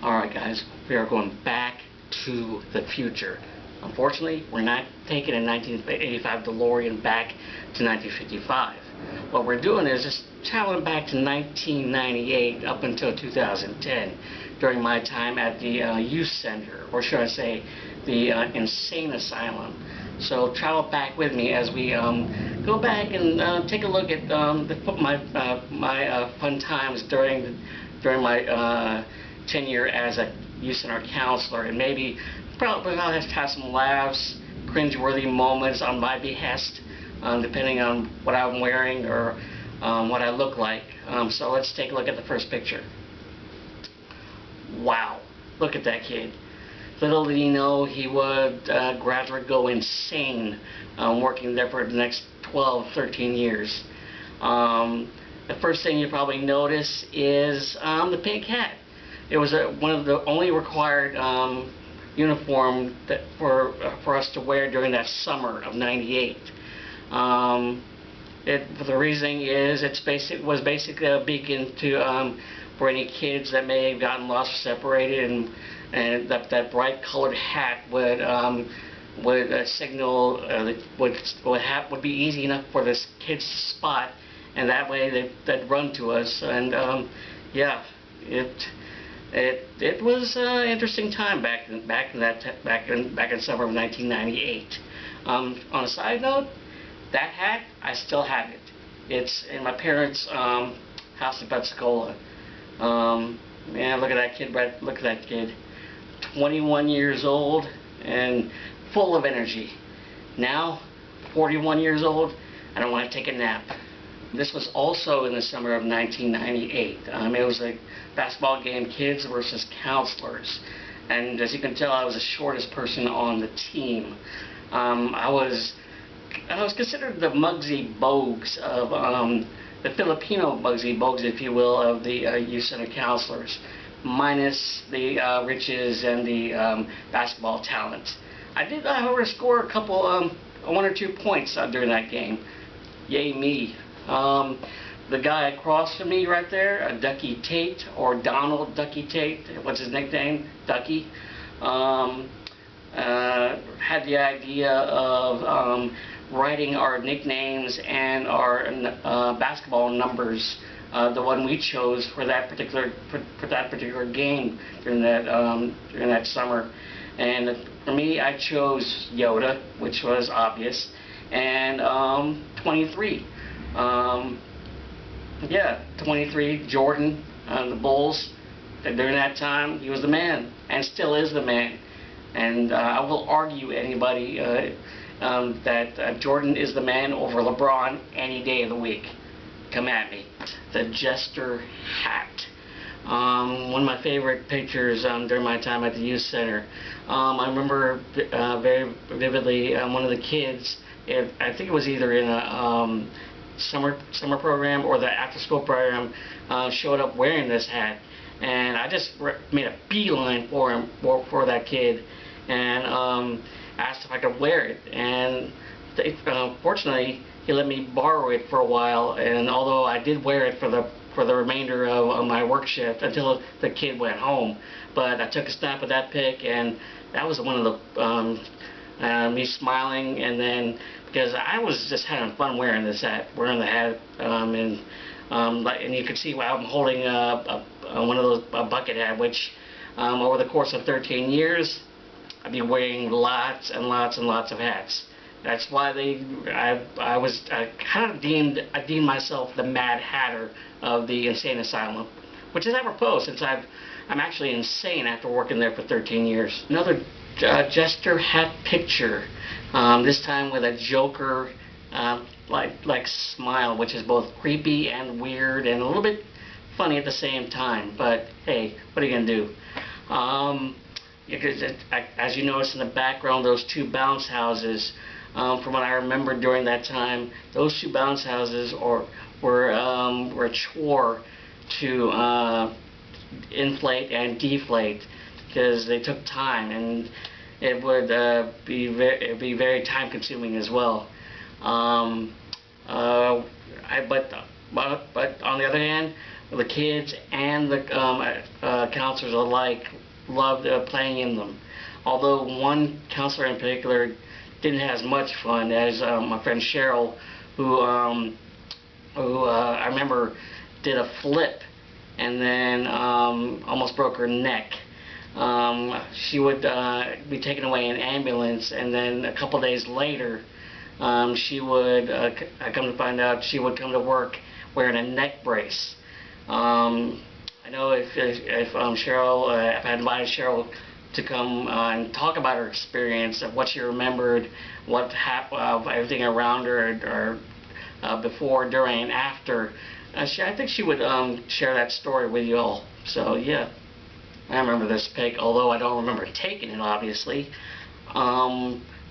Alright guys, we are going back to the future. Unfortunately, we're not taking a 1985 DeLorean back to 1955. What we're doing is just traveling back to 1998 up until 2010 during my time at the youth center, or should I say the insane asylum. So travel back with me as we go back and take a look at my fun times during my tenure as a youth center counselor, and maybe probably I'll have some laughs, cringeworthy moments on my behest, depending on what I'm wearing or what I look like. So let's take a look at the first picture. Wow, look at that kid. Little did he know he would gradually go insane working there for the next 12, 13 years. The first thing you probably notice is the pink hat. It was one of the only required uniform that for us to wear during that summer of '98. The reason is it was basically a beacon to for any kids that may have gotten lost or separated, and that bright colored hat would signal would be easy enough for the kids to spot, and that way they'd run to us. And yeah, it was an interesting time back in summer of 1998. On a side note, that hat, I still have it. It's in my parents' house in Pensacola. Man, look at that kid, Brett. Look at that kid. 21 years old and full of energy. Now, 41 years old, I don't want to take a nap. This was also in the summer of 1998. It was a basketball game, kids versus counselors. And as you can tell, I was the shortest person on the team. I was considered the Muggsy Bogues of the Filipino Muggsy Bogues, if you will, of the youth center counselors, minus the riches and the basketball talent. I did, however, score a couple, 1 or 2 points during that game. Yay me. The guy across from me right there, Ducky Tate, or Donald Ducky Tate, what's his nickname? Ducky, had the idea of writing our nicknames and our basketball numbers, the one we chose for that particular game during that summer. And for me, I chose Yoda, which was obvious, and 23. Yeah, 23, Jordan, the Bulls. During that time, he was the man, and still is the man. And I will argue anybody that Jordan is the man over LeBron any day of the week. Come at me. The Jester hat. One of my favorite pictures during my time at the youth center. I remember very vividly one of the kids, I think it was either in a summer program or the after-school program, showed up wearing this hat, and I just made a beeline for him, for that kid, and asked if I could wear it. And fortunately, he let me borrow it for a while. And although I did wear it for the remainder of my work shift until the kid went home, but I took a snap of that pic, and that was one of the me smiling, and then because I was just having fun wearing this hat, wearing the hat, and you can see why I'm holding one of those bucket hat, which over the course of 13 years, I've been wearing lots and lots and lots of hats. That's why I kind of deemed myself the Mad Hatter of the insane asylum, which is apropos since I'm actually insane after working there for 13 years. Another Jester hat picture, this time with a Joker like smile, which is both creepy and weird and a little bit funny at the same time. But hey, what are you gonna do? As you notice in the background, those 2 bounce houses. From what I remember during that time, those 2 bounce houses were a chore to inflate and deflate, because they took time, and it would be very time consuming as well. But on the other hand, the kids and the counselors alike loved playing in them. Although one counselor in particular didn't have as much fun as my friend Cheryl, who I remember did a flip and then almost broke her neck. She would be taken away in an ambulance, and then a couple days later, she would, I come to find out, she would come to work wearing a neck brace. I know if Cheryl, if I invited Cheryl to come and talk about her experience of what she remembered, what happened, everything around her, or before, during, and after, I think she would share that story with you all. So yeah, I remember this pic, although I don't remember taking it, obviously.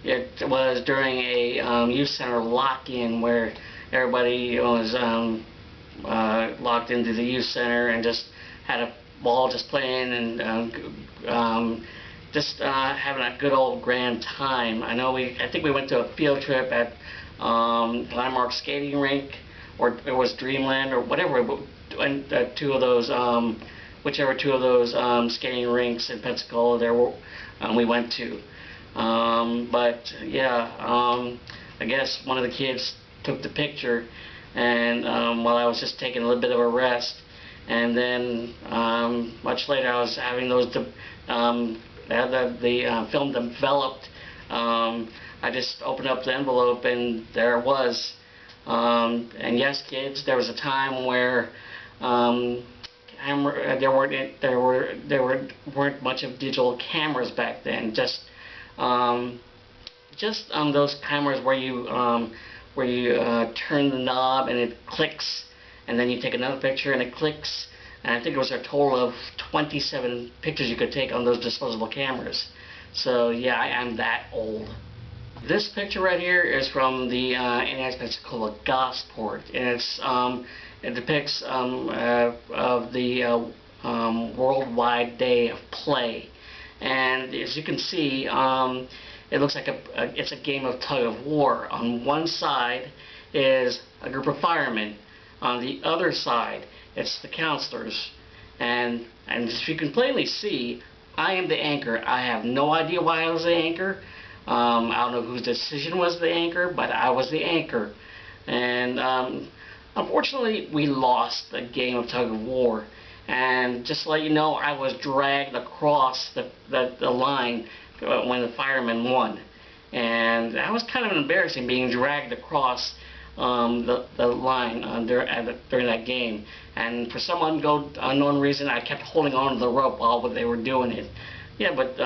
It was during a youth center lock-in where everybody was locked into the youth center and just had a ball just playing and just having a good old grand time. I think we went to a field trip at Landmark Skating Rink, or it was Dreamland, or whatever. Two of those, whichever two of those skating rinks in Pensacola there were, we went to. But yeah, I guess one of the kids took the picture, and while I was just taking a little bit of a rest, and then much later I was having those the film developed. I just opened up the envelope and there it was. And yes, kids, there was a time where there weren't much of digital cameras back then. Just those cameras where you turn the knob and it clicks, and then you take another picture and it clicks. And I think it was a total of 27 pictures you could take on those disposable cameras. So yeah, I am that old. This picture right here is from the Indianapolis Pensacola Gosport, and it depicts of the Worldwide Day of Play. And as you can see, it looks like it's a game of tug of war. On one side is a group of firemen. On the other side, it's the counselors. And as you can plainly see, I am the anchor. I have no idea why I was the anchor. I don't know whose decision was the anchor, but I was the anchor. And unfortunately, we lost the game of tug of war. And just to let you know, I was dragged across the line when the firemen won. And that was kind of embarrassing, being dragged across the line during that game. And for some unknown reason, I kept holding on to the rope while they were doing it. Yeah, but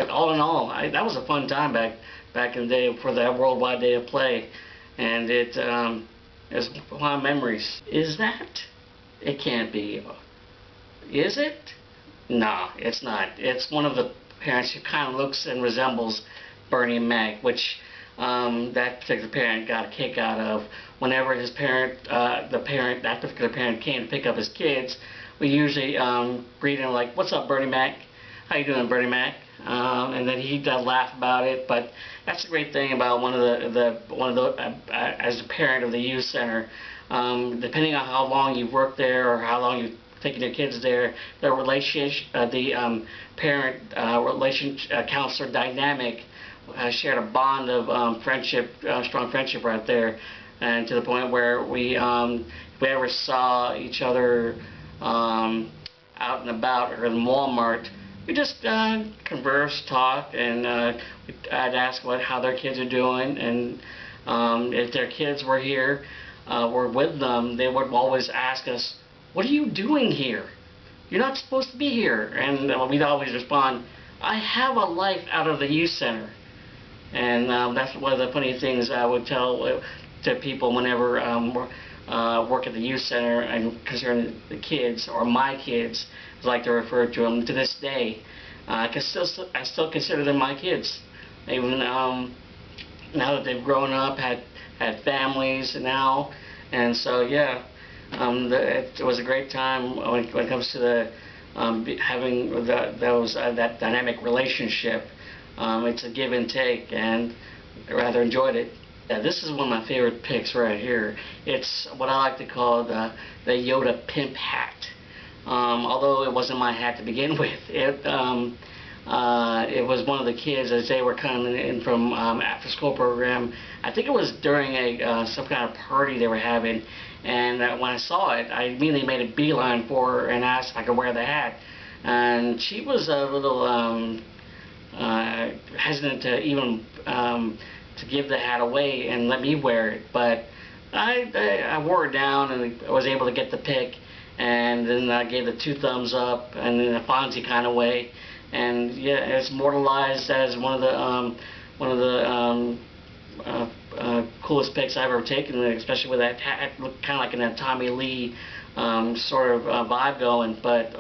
all in all, that was a fun time back in the day for that Worldwide Day of Play. And it's a lot of memories. Is that? It can't be. Is it? No, it's not. It's one of the parents who kind of looks and resembles Bernie Mac, which that particular parent got a kick out of. Whenever his parent, that particular parent came to pick up his kids, we usually greet him like, "What's up, Bernie Mac? How you doing, Bernie Mac?" And then he'd laugh about it. But that's the great thing about as a parent of the youth center. Depending on how long you've worked there or how long you've taken your kids there, the relationship, counselor dynamic shared a bond of friendship, strong friendship right there, and to the point where if we ever saw each other out and about or in Walmart, we just converse, talk, and I'd ask how their kids are doing, and if their kids were here, were with them, they would always ask us, "What are you doing here? You're not supposed to be here." And we'd always respond, "I have a life out of the youth center." And that's one of the funny things I would tell to people whenever work at the youth center and concerning the kids, or my kids, as I like to refer to them to this day. I still consider them my kids, even now that they've grown up, had families now, and so yeah, it was a great time when it comes to the having that dynamic relationship. It's a give and take, and I rather enjoyed it. Yeah, this is one of my favorite picks right here. It's what I like to call the Yoda pimp hat. Although it wasn't my hat to begin with, it was one of the kids as they were coming in from after school program. I think it was during a some kind of party they were having, and when I saw it, I immediately made a beeline for her and asked if I could wear the hat. And she was a little hesitant to even to give the hat away and let me wear it, but I wore it down and I was able to get the pick, and then I gave the 2 thumbs up and in a Fonzie kind of way, and yeah, it's immortalized as one of the coolest pics I've ever taken, especially with that hat, looked kind of like in that Tommy Lee sort of vibe going, but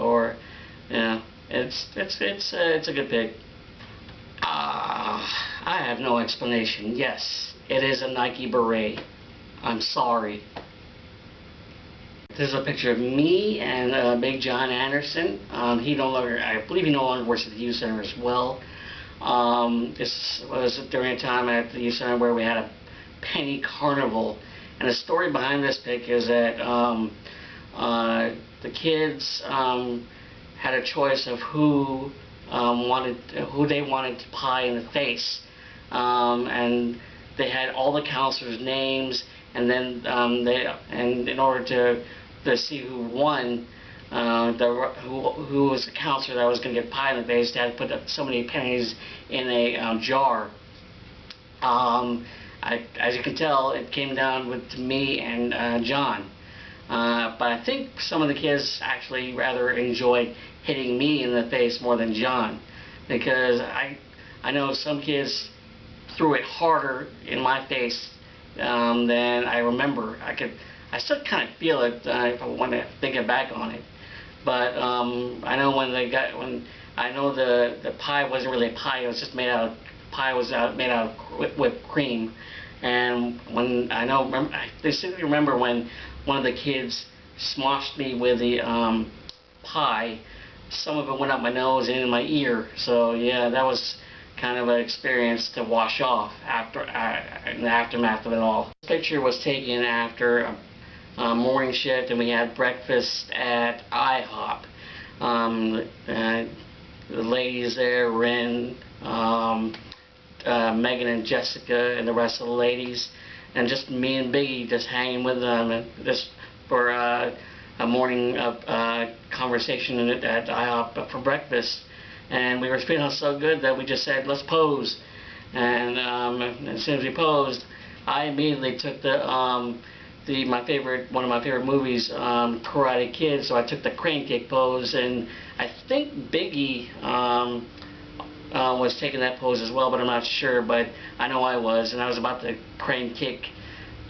yeah, it's a good pic. I have no explanation. Yes, it is a Nike beret. I'm sorry. This is a picture of me and Big John Anderson. He no longer, I believe he no longer works at the youth center as well. This was during a time at the youth center where we had a penny carnival. And the story behind this pic is that the kids had a choice of who they wanted to pie in the face, and they had all the counselors' names, and then and in order to see who won, who was the counselor that was going to get pie in the face, they had to put up so many pennies in a jar. As you can tell, it came down with me and John. But I think some of the kids actually rather enjoyed hitting me in the face more than John, because I know some kids threw it harder in my face than I remember. I still kind of feel it if I want to think back on it. But I know when the pie wasn't really a pie, it was just made out of made out of whipped cream. And when I distinctly remember when one of the kids smoshed me with the pie, some of it went up my nose and in my ear. So yeah, that was kind of an experience to wash off in the aftermath of it all. This picture was taken after a morning shift, and we had breakfast at IHOP. The ladies there, Ren, Megan and Jessica, and the rest of the ladies, and just me and Biggie just hanging with them, and just for a morning conversation at IHOP for breakfast. And we were feeling so good that we just said, let's pose. And as soon as we posed, I immediately took one of my favorite movies, Karate Kid. So I took the crane kick pose, and I think Biggie was taking that pose as well, but I'm not sure. But I know I was, and I was about to crane kick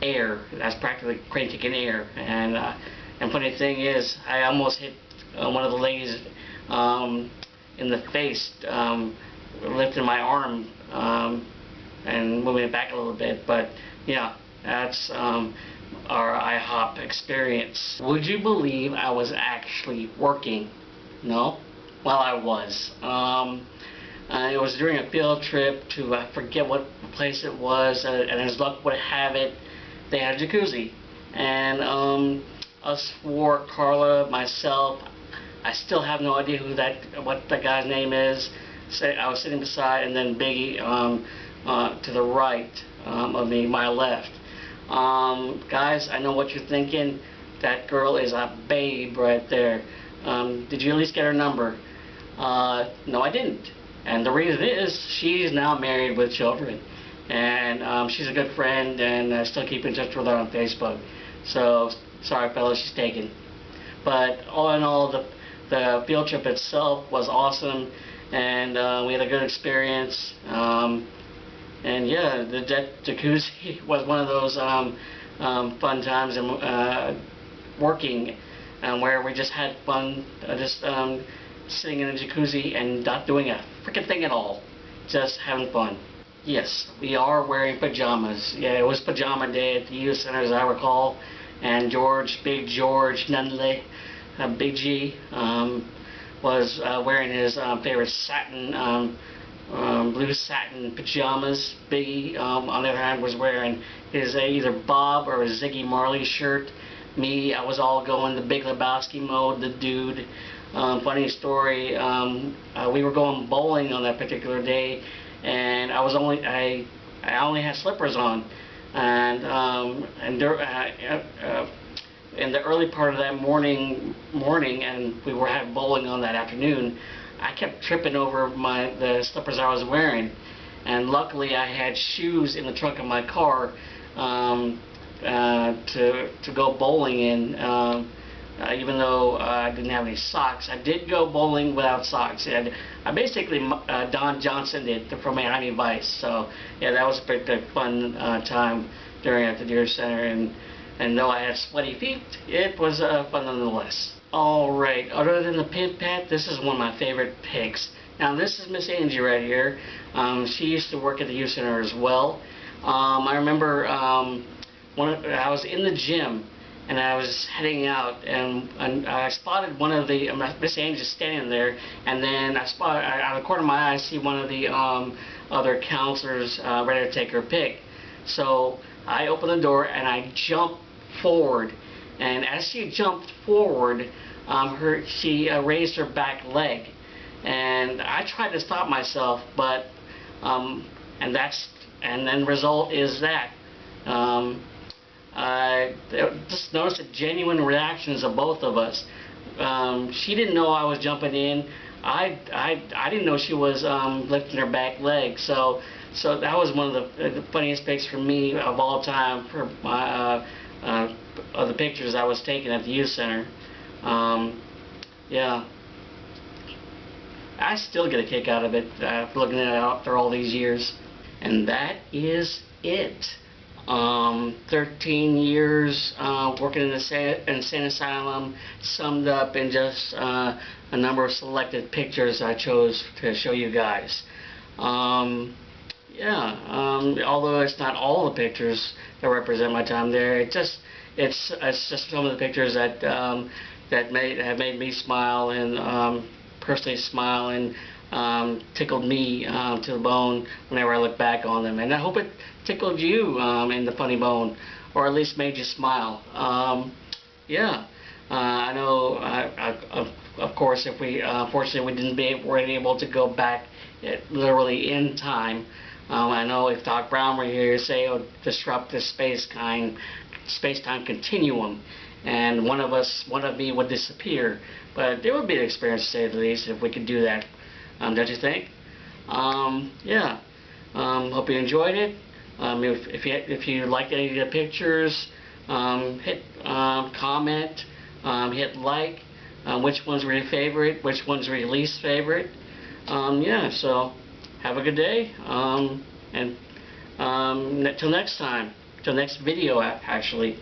air. That's practically crane kicking air. And funny thing is, I almost hit one of the ladies in the face, lifting my arm and moving it back a little bit. But yeah, that's our IHOP experience. Would you believe I was actually working? No? Well, I was. It was during a field trip to, I forget what place it was, and as luck would have it, they had a jacuzzi. And us four, Carla, myself, I still have no idea what that guy's name is. I was sitting beside, and then Biggie to the right of me, my left. Guys, I know what you're thinking. That girl is a babe right there. Did you at least get her number? No, I didn't. And the reason is, she's now married with children. And she's a good friend, and I still keep in touch with her on Facebook. So, sorry fellas, she's taken. But all in all, the field trip itself was awesome, and we had a good experience. And yeah, the jacuzzi was one of those fun times working, where we just had fun, sitting in a jacuzzi and not doing a freaking thing at all, just having fun. Yes, we are wearing pajamas. Yeah, it was pajama day at the youth center, as I recall, and Big George Nunley, Big G, was wearing his favorite satin blue satin pajamas. Biggie, on the other hand, was wearing his either Bob or Ziggy Marley shirt. Me, I was all going the Big Lebowski mode, the dude. Funny story, we were going bowling on that particular day, and I only had slippers on, and in the early part of that morning, and we were having bowling on that afternoon, I kept tripping over the slippers I was wearing, and luckily I had shoes in the trunk of my car to go bowling in. Even though I didn't have any socks, I did go bowling without socks. I basically Don Johnson did from Miami Vice. So yeah, that was a pretty fun time during at the Deer Center, and though I had sweaty feet, it was fun nonetheless. Alright, other than the Pimp Pat, this is one of my favorite pics. Now this is Miss Angie right here. She used to work at the Youth Center as well. I remember I was in the gym and I was heading out, and I spotted one of the Miss Angie standing there, and then I spotted out of the corner of my eye I see one of the other counselors ready to take her pic. So I opened the door and I jumped forward, and as she jumped forward, she raised her back leg, and I tried to stop myself, but and then the result is that I just noticed the genuine reactions of both of us. She didn't know I was jumping in. I didn't know she was lifting her back leg. So that was one of the funniest pics for me of all time for my of the pictures I was taking at the youth center. Yeah, I still get a kick out of it looking at it after all these years. And that is it. 13 years working in the insane asylum, summed up in just a number of selected pictures I chose to show you guys. Yeah, although it's not all the pictures that represent my time there, it's just some of the pictures that have made me smile and personally smile and tickled me to the bone whenever I look back on them. And I hope it tickled you in the funny bone, or at least made you smile. Yeah, I know. Of course, if we unfortunately weren't able to go back literally in time. I know if Doc Brown were here, say, it would disrupt the space-time continuum, and one of me would disappear. But it would be an experience, to say the least, if we could do that. Don't you think? Yeah. Hope you enjoyed it. If you liked any of the pictures, hit comment, hit like. Which ones were your favorite? Which ones were your least favorite? Yeah. So have a good day. And till next time. Till next video, actually.